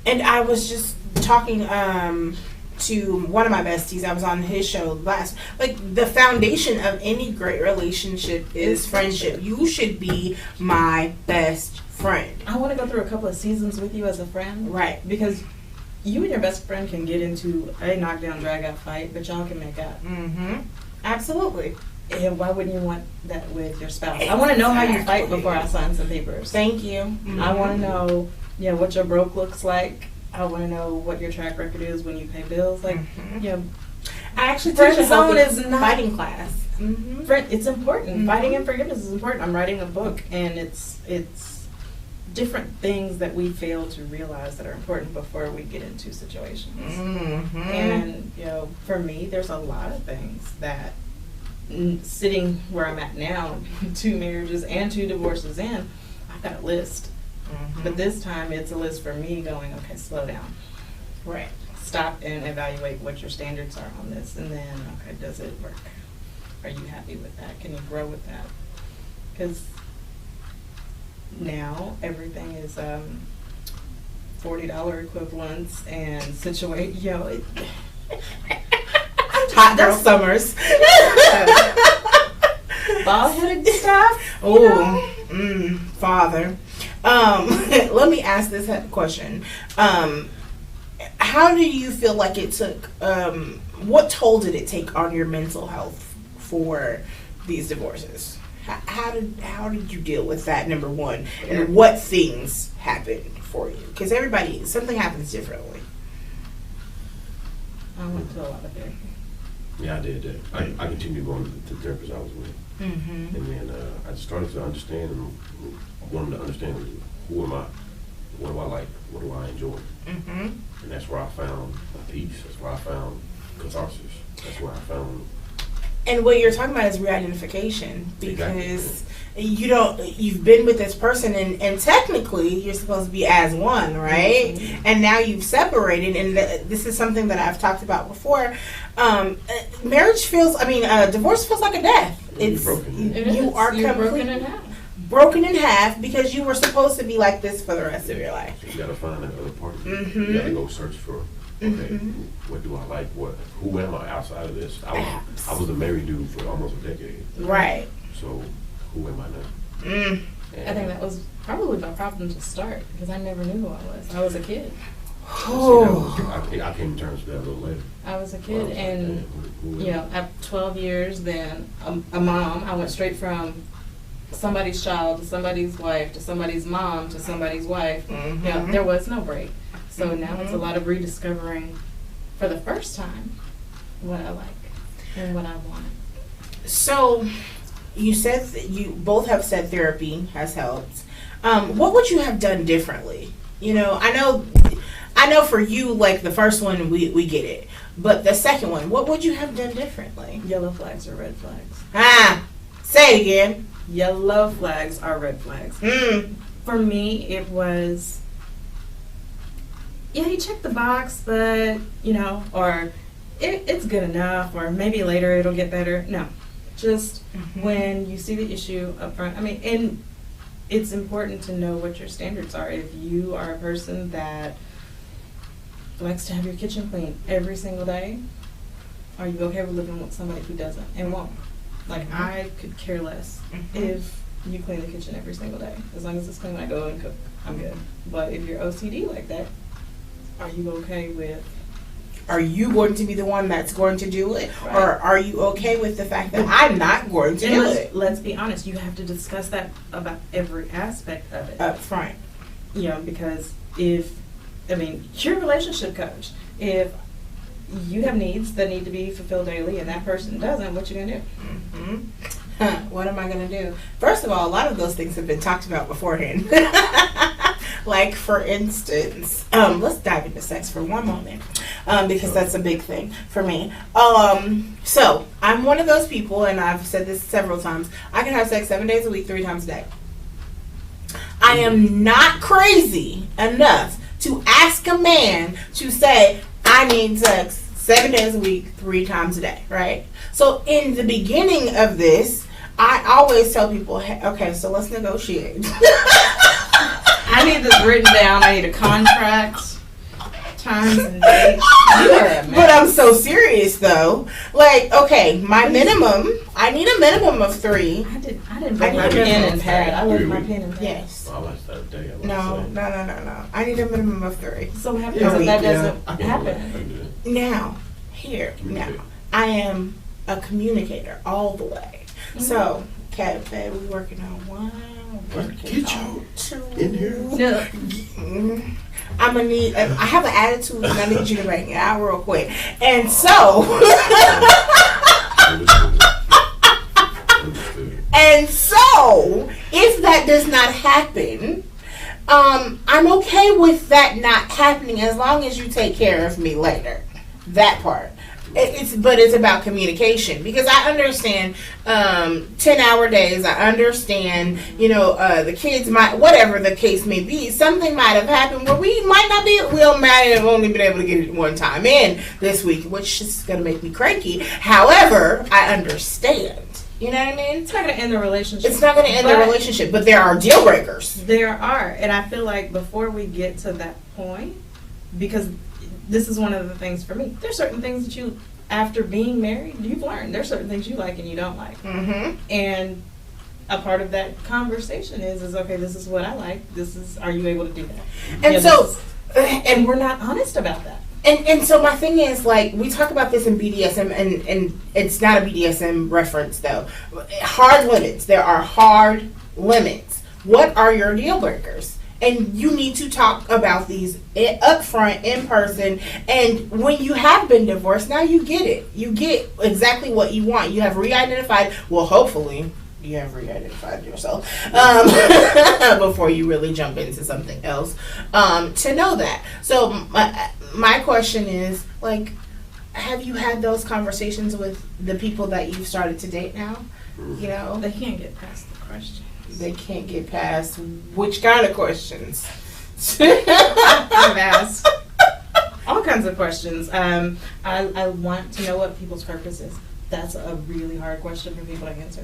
And I was just talking to one of my besties. I was on his show last. Like, the foundation of any great relationship is friendship. You should be my best friend. I want to go through a couple of seasons with you as a friend. Right. Because you and your best friend can get into a knockdown, drag-out fight, but y'all can make out. Mm-hmm. Absolutely. And why wouldn't you want that with your spouse? I want to know how you fight before I sign some papers. Thank you. Mm-hmm. I want to know, what your broke looks like. I want to know what your track record is when you pay bills. Like, I actually Friend teach a zone healthy is not- fighting class. Mm-hmm. it's important. Mhm. Fighting and forgiveness is important. I'm writing a book, and it's different things that we fail to realize that are important before we get into situations. Mm-hmm. And, for me, there's a lot of things that sitting where I'm at now, 2 marriages and 2 divorces in, I've got a list. Mm-hmm. But this time it's a list for me going, okay, slow down. Right. Stop and evaluate what your standards are on this. And then, okay, does it work? Are you happy with that? Can you grow with that? Because now everything is $40 equivalents and situate, Hot girl summers. ball-headed stuff. Oh, Father. Let me ask this question. How do you feel like it took, what toll did it take on your mental health for these divorces? How did you deal with that, number one? And what things happened for you? Because something happens differently. I went to a lot of therapy. Yeah, I did that. I continued going to the therapist I was with. Mm-hmm. And then I started to understand and wanted to understand who am I? What do I like? What do I enjoy? Mm-hmm. And that's where I found my peace. That's where I found catharsis. That's where I found. And what you're talking about is re-identification, because Exactly. you've been with this person and technically you're supposed to be as one, right? Mm-hmm. And now you've separated, and this is something that I've talked about before. Divorce feels like a death. It's broken. you are You're completely broken in half. broken in half because you were supposed to be like this for the rest of your life. You gotta find that other part. Mhm. You gotta go search for. Okay, Mhm. what do I like? Who am I outside of this? I was a married dude for almost a decade. Right. So who am I now? Mm. And I think that was probably my problem to start because I never knew who I was. I was a kid. I came to terms with that a little later. I was a I kid, was like, and "Man, who am I?" at 12 years, then a mom. I went straight from somebody's child to somebody's wife to somebody's mom to somebody's wife. Mhm. There was no break. So now it's a Mhm. lot of rediscovering for the first time what I like and what I want. So, you said that you both have said therapy has helped. What would you have done differently? I know for you, like the first one, we get it, but the second one, what would you have done differently? Yellow flags are red flags. Say it again. Yellow flags are red flags. For me, it was, you check the box, but, or it's good enough, or maybe later it'll get better. No. Just when you see the issue up front. And it's important to know what your standards are. If you are a person that likes to have your kitchen clean every single day, are you okay with living with somebody who doesn't and won't? Like, I could care less if you clean the kitchen every single day. As long as it's clean when I go and cook, I'm good. But if you're OCD like that, are you okay with... Are you going to be the one that's going to do it? Right. Or are you okay with the fact that I'm not going to do it? Let's be honest, you have to discuss that about every aspect of it. Up front. Because you're a relationship coach. If you have needs that need to be fulfilled daily and that person doesn't, what you gonna do? What am I going to do? First of all, a lot of those things have been talked about beforehand. Like, for instance, let's dive into sex for one moment, because that's a big thing for me. So, I'm one of those people, and I've said this several times, I can have sex 7 days a week, 3 times a day. I am not crazy enough to ask a man to say, I need sex 7 days a week, 3 times a day, right? So, in the beginning of this, I always tell people, hey, okay, so let's negotiate. I need this written down. I need a contract, times and dates. You are a But mess. I'm so serious though. Like, okay, my minimum, I need a minimum of 3. I didn't I bring need my a pen minimum and pad. I left 3 my weeks. pen and pad. Yes. Oh, I like that day. I like No. to say. I need a minimum of 3. So what happens Yeah, if that yeah. doesn't I can do that. I happen? can do that. Now, now, I am a communicator all the way. So, Cat Fed, we working on 1, working Get on you 2. in here. No. I'm gonna need. I have an attitude, and I need you to bring it out real quick. And so, Understood. and so, if that does not happen, I'm okay with that not happening as long as you take care of me later. That part. But it's about communication, because I understand 10-hour days. I understand, the kids might, whatever the case may be, something might have happened where we might have only been able to get it one time in this week, which is going to make me cranky. However, I understand. You know what I mean? It's not going to end the relationship. It's not going to end the But relationship, but there are deal breakers. There are. And I feel like before we get to that point, because this is one of the things for me, there's certain things that you, after being married, you've learned. There's certain things you like and you don't like. Mm-hmm. And a part of that conversation is okay, this is what I like. Are you able to do that? And Yeah, so, and we're not honest about that. And so my thing is, like, we talk about this in BDSM, and it's not a BDSM reference, though. Hard limits. There are hard limits. What are your deal breakers? And you need to talk about these up front, in person. And when you have been divorced, now you get it. You get exactly what you want. You have re-identified, well, hopefully, you have re-identified yourself before you really jump into something else, to know that. So my question is, like, have you had those conversations with the people that you've started to date now? You know, They can't get past the question. they can't get past which kind of questions? I've asked all kinds of questions. I want to know what people's purpose is. That's a really hard question for people to answer.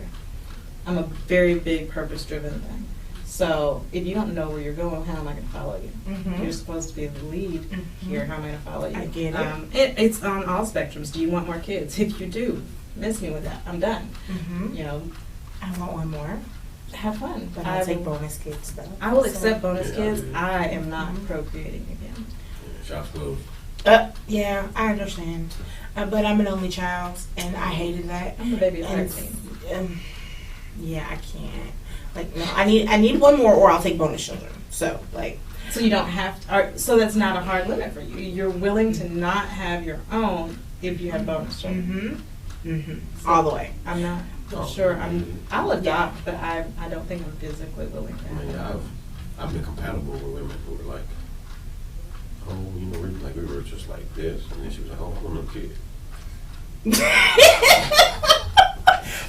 I'm a very big purpose-driven thing. So if you don't know where you're going, how am I going to follow you? Mhm. You're supposed to be the lead here. How am I going to follow you? I get it. It's on all spectrums. Do you want more kids? If you do, miss me with that. I'm done. Mm-hmm. You know, I want one more, have fun. but I'll take bonus kids though. I will So- accept bonus Yeah, I kids. do. I am not procreating again. Shops closed. Yeah, I understand, but I'm an only child, and I hated that. I'm a baby of And 13. yeah, I can't. Like, no, I need one more, or I'll take bonus children. So, like, So you don't have to, so that's not a hard limit for you. You're willing to not have your own if you have bonus children. all the way. I'm not Oh, sure. mm. I'll adopt, but I don't think I'm physically willing to. I mean, I've been compatible with women who were like, oh, we were just like this, and then she was like, oh, I want no kid.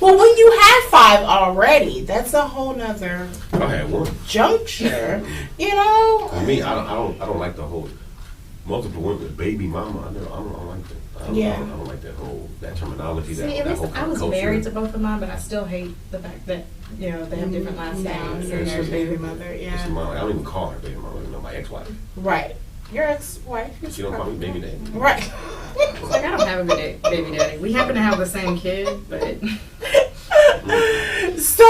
Well, when you have 5 already, that's a whole nother I had one. juncture. You know. I mean, I don't like the whole multiple women, baby mama. I don't like that. I don't like that terminology. See, that whole I was culture. married to both of mine, but I still hate the fact that they have different last names. Now and you're there's baby mother. It's Yeah. I don't even call her baby mama. You know, my ex-wife. Right. Your ex-wife. She don't call me baby daddy. Right. It's like I don't have a baby daddy. We happen to have the same kid, but So,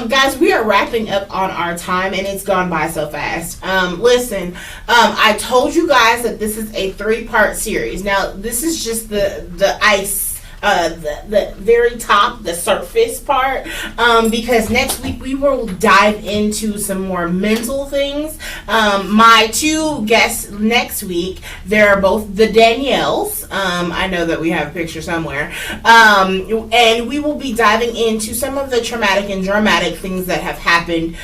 guys, we are wrapping up on our time, and it's gone by so fast. Listen, I told you guys that this is a 3-part series. Now, this is just the ice. The very top, the surface part, because next week we will dive into some more mental things. My 2 guests next week, they're both the Danielles. I know that we have a picture somewhere. And we will be diving into some of the traumatic and dramatic things that have happened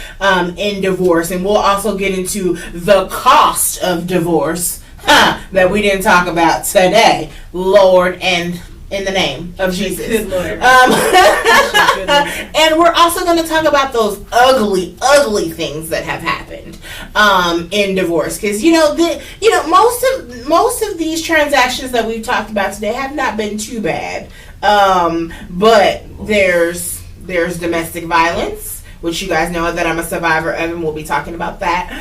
in divorce. And we'll also get into the cost of divorce that we didn't talk about today. Lord, and in the name of Jesus. Good Lord. And we're also going to talk about those ugly, ugly things that have happened in divorce, because most of these transactions that we've talked about today have not been too bad. But there's domestic violence, which you guys know that I'm a survivor of, and we'll be talking about that.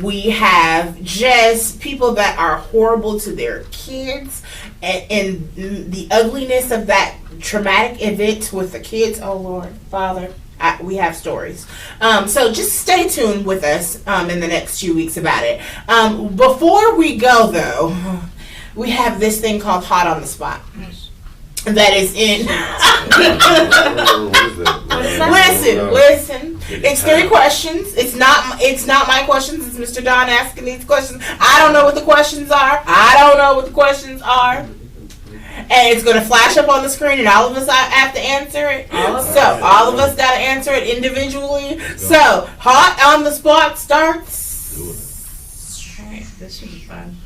We have just people that are horrible to their kids, and the ugliness of that traumatic event with the kids. Oh Lord, Father. We have stories. So just stay tuned with us in the next few weeks about it. Before we go, though, we have this thing called Hot on the Spot. That is in. Listen. It's 3 questions. It's not my questions. It's Mr. Don asking these questions. I don't know what the questions are. And it's going to flash up on the screen, and all of us have to answer it. All of us got to answer it individually. So, Hot on the Spot starts. All right, this should be fun.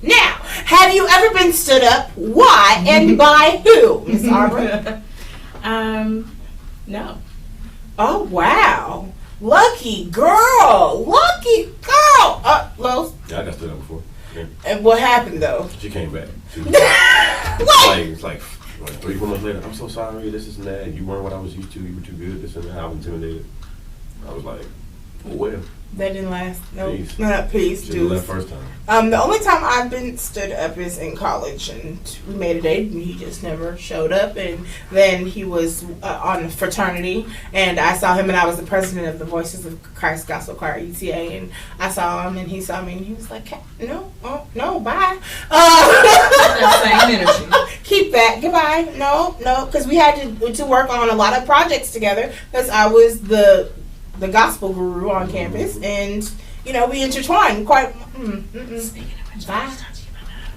Now, have you ever been stood up? Why and by who, Miss Arbor? No. Oh wow, lucky girl. Los. Yeah, I got stood up before. Yeah. And what happened though? She came back. What? It's like 3-4 months later. I'm so sorry. This is that. You weren't what I was used to. You were too good. This and that. I was intimidated. I was like, well. That didn't last. No, Peace. Peace, She dude. left first time. The only time I've been stood up is in college, and we made a date, and he just never showed up. And then he was on fraternity, and I saw him, and I was the president of the Voices of Christ Gospel Choir ETA, and I saw him, and he saw me, and he was like, "No, bye." That same energy. Keep that. Goodbye. No, because we had to work on a lot of projects together, because I was the gospel guru on campus, and we intertwined quite. Bye.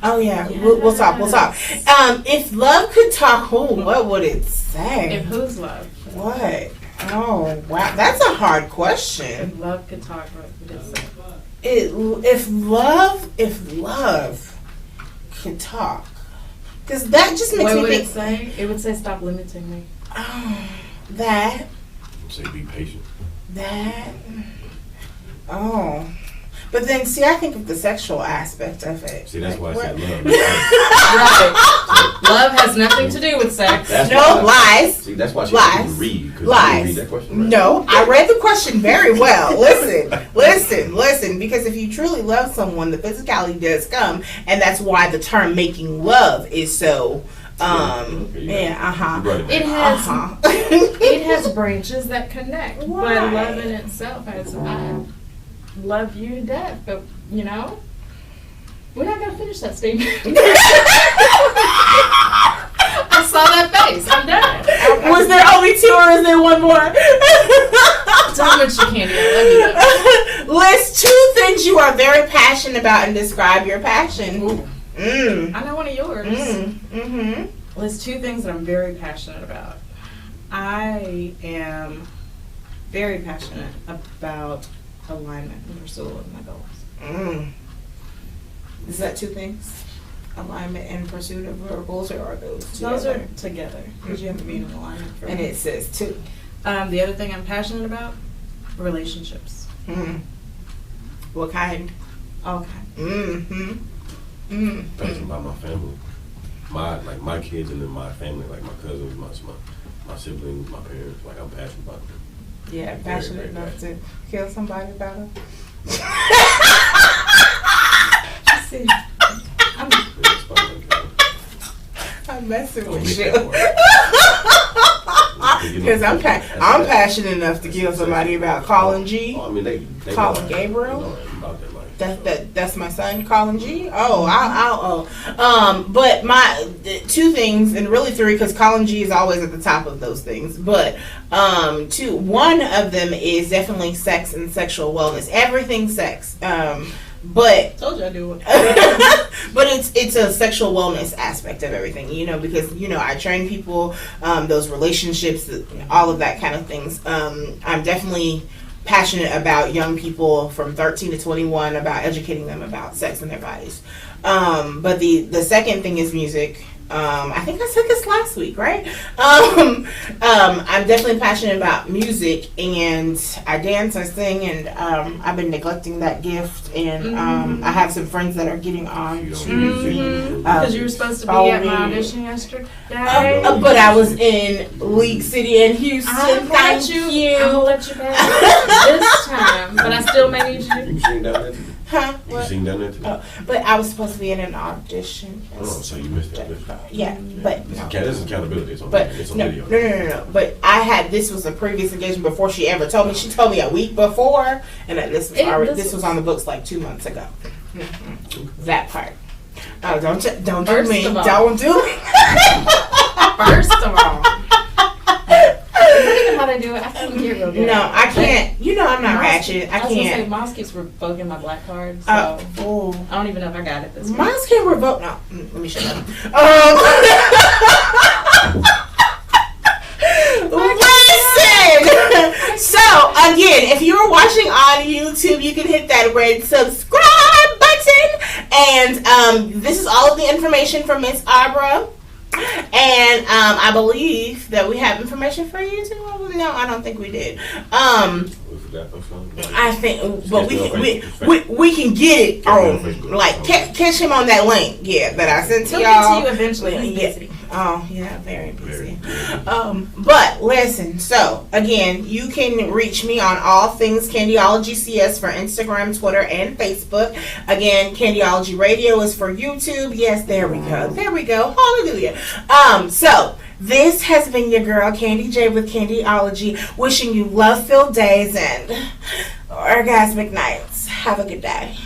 Oh yeah, we'll talk. If love could talk, what would it say? If who's love? What? Oh wow, that's a hard question. If love could talk, what would it say? If love could talk, because that just makes What me would think. it say? It would say, "Stop limiting me." Oh, that. Say be patient. Oh. But then, see, I think of the sexual aspect of it. See, that's why I said love. Right. Love has nothing to do with sex. Lies. See, that's why she Lies. didn't read. 'Cause Lies. You didn't read that question right. No, I read the question very well. Listen. Because if you truly love someone, the physicality does come, and that's why the term "making love" is so. It has it has branches that connect, but love in itself has I love you to death. But we're not gonna finish that statement. I saw that face. I'm done. Was there only 2, or is there one more? Tell me what you can do. I love you. List 2 things you are very passionate about and describe your passion. I know one of yours. Mm-hmm. List 2 things that I'm very passionate about. I am very passionate about alignment and pursuit of my goals. Is that 2 things? Alignment and pursuit of your goals, or are those together? Those are together because you have to be in alignment. For And me. it says 2. The other thing I'm passionate about, relationships. What kind? All kinds. Passionate about my family. My kids, and then my family, like my cousins, my siblings, my parents. Like, I'm passionate about them. Yeah, passionate enough to kill somebody about them. See, I'm messing with you. Because I'm passionate enough to kill somebody about Colin G. Oh, I mean, they Colin Gabriel. About that life. That's my son, Colin G. But my 2 things, and really 3, because Colin G is always at the top of those things. But 2, one of them is definitely sex and sexual wellness. Everything sex. But Told you I do it. but it's a sexual wellness aspect of everything, because I train people, those relationships, all of that kind of things. I'm definitely passionate about young people from 13 to 21, about educating them about sex and their bodies. But the second thing is music. I think I said this last week, right? I'm definitely passionate about music, and I dance, I sing, and I've been neglecting that gift. And I have some friends that are getting on You don't to. do music. Because you were supposed to be follow at me. my audition yesterday. But I was in League City and Houston. I'm gonna let you. I'm gonna let you pass this time, but I still may need you. You sing down there too? Huh? You What? sing down there too? But I was supposed to be in an audition. Oh, so you missed that. Yeah, but no. This is accountability. It's on, But it's on no, video. no. But I had, this was a previous engagement before she ever told me. She told me a week before, and this was already, this was on the books like 2 months ago. That part. Oh, don't do First me. of all. Don't do me. First of all, is that even how they do it? I can't get real good. No, I can't. You know I'm not ratchet. I was gonna say, can't. Miles keeps revoking my black card, so Oh. I don't even know if I got it this week. Mine's can't revoke. No, let me shut up. Listen. So again, if you're watching on YouTube, you can hit that red subscribe button, and this is all of the information from Miss Abra. And I believe that we have information for you too. No, I don't think we did. We forgot those songs. I think, but we Facebook. can we can get it Catch me on on Facebook. like catch him on that link, yeah, that I sent to He'll y'all. get to you eventually. He's Yeah. busy. Oh yeah, very busy. But listen, so again, you can reach me on all things Candyology CS for Instagram, Twitter, and Facebook. Again, Candyology Radio is for YouTube. Yes, there we go. There we go. Hallelujah. So this has been your girl Candy J with Candyology, wishing you love-filled days and orgasmic nights. Have a good day.